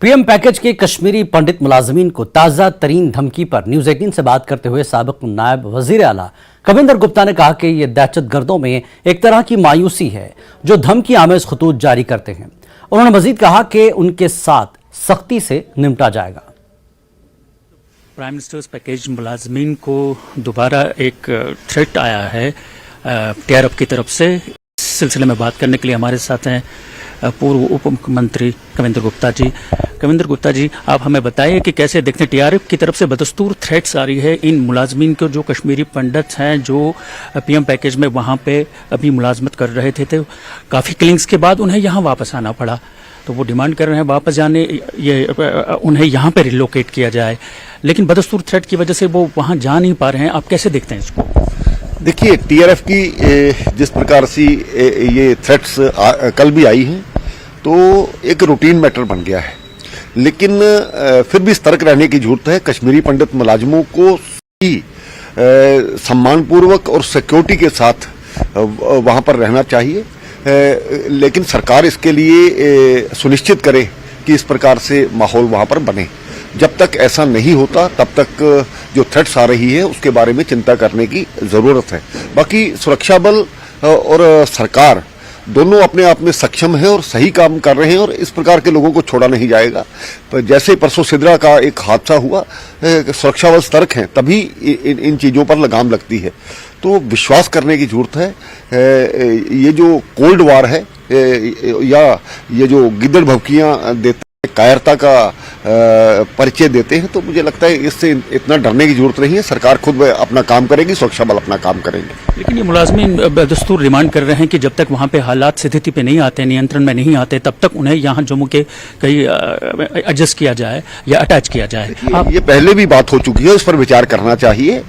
PM package के कश्मीरी पंडित मुलाजमीन को ताजा तरीन धमकी पर न्यूज 18 से बात करते हुए साबिक नायब वजीर आला कविंदर गुप्ता ने कहा कि ये दहशतगर्दों में एक तरह की मायूसी है जो धमकी आमेज खतूत जारी करते हैं। उन्होंने मजीद कहा कि उनके साथ सख्ती से निपटा जाएगा। प्राइम मिनिस्टर्स पैकेज मुलाजमीन को दोबारा एक थ्रेट आया है टीआरएफ की तरफ से। इस सिलसिले में बात करने के लिए हमारे साथ हैं पूर्व उप मुख्यमंत्री कविंदर गुप्ता जी। कविंदर गुप्ता जी, आप हमें बताइए कि कैसे देखते हैं टीआरएफ की तरफ से बदस्तूर थ्रेट्स आ रही है इन मुलाजमीन को, जो कश्मीरी पंडित हैं जो पीएम पैकेज में वहां पे अभी मुलाजमत कर रहे थे काफ़ी किलिंग्स के बाद उन्हें यहाँ वापस आना पड़ा, तो वो डिमांड कर रहे हैं वापस जाने, ये उन्हें यहाँ पे रिलोकेट किया जाए, लेकिन बदस्तूर थ्रेट की वजह से वो वहाँ जा नहीं पा रहे हैं। आप कैसे देखते हैं इसको? देखिए, टीआरएफ की जिस प्रकार से ये थ्रेट्स कल भी आई हैं, तो एक रूटीन मैटर बन गया है, लेकिन फिर भी सतर्क रहने की जरूरत है। कश्मीरी पंडित मुलाजिमों को सम्मानपूर्वक और सिक्योरिटी के साथ वहां पर रहना चाहिए, लेकिन सरकार इसके लिए सुनिश्चित करे कि इस प्रकार से माहौल वहां पर बने। जब तक ऐसा नहीं होता तब तक जो थ्रेट्स आ रही है उसके बारे में चिंता करने की जरूरत है। बाकी सुरक्षा बल और सरकार दोनों अपने आप में सक्षम है और सही काम कर रहे हैं, और इस प्रकार के लोगों को छोड़ा नहीं जाएगा। जैसे परसों सिद्रा का एक हादसा हुआ, सुरक्षा बल सतर्क हैं, तभी इन चीजों पर लगाम लगती है। तो विश्वास करने की जरूरत है। ये जो कोल्ड वार है या ये जो गिद्दड़ भभकियां देते हैं, कायरता का परिचय देते हैं, तो मुझे लगता है इससे इतना डरने की जरूरत नहीं है। सरकार खुद अपना काम करेगी, सुरक्षा बल अपना काम करेंगे। लेकिन ये मुलाजमीन दस्तूर डिमांड कर रहे हैं कि जब तक वहाँ पे हालात स्थिति पे नहीं आते, नियंत्रण में नहीं आते, तब तक उन्हें यहाँ जम्मू के कहीं एडजस्ट किया जाए या अटैच किया जाए। ये पहले भी बात हो चुकी है, इस पर विचार करना चाहिए,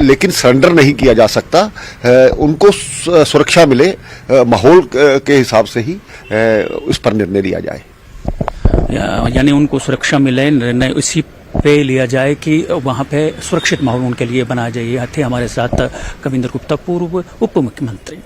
लेकिन सरेंडर नहीं किया जा सकता। उनको सुरक्षा मिले, माहौल के हिसाब से ही इस पर निर्णय लिया जाए, यानी उनको सुरक्षा मिले, निर्णय इसी पे लिया जाए कि वहाँ पे सुरक्षित माहौल उनके लिए बनाया जाए। थे हमारे साथ कविंदर गुप्ता, पूर्व उप मुख्यमंत्री।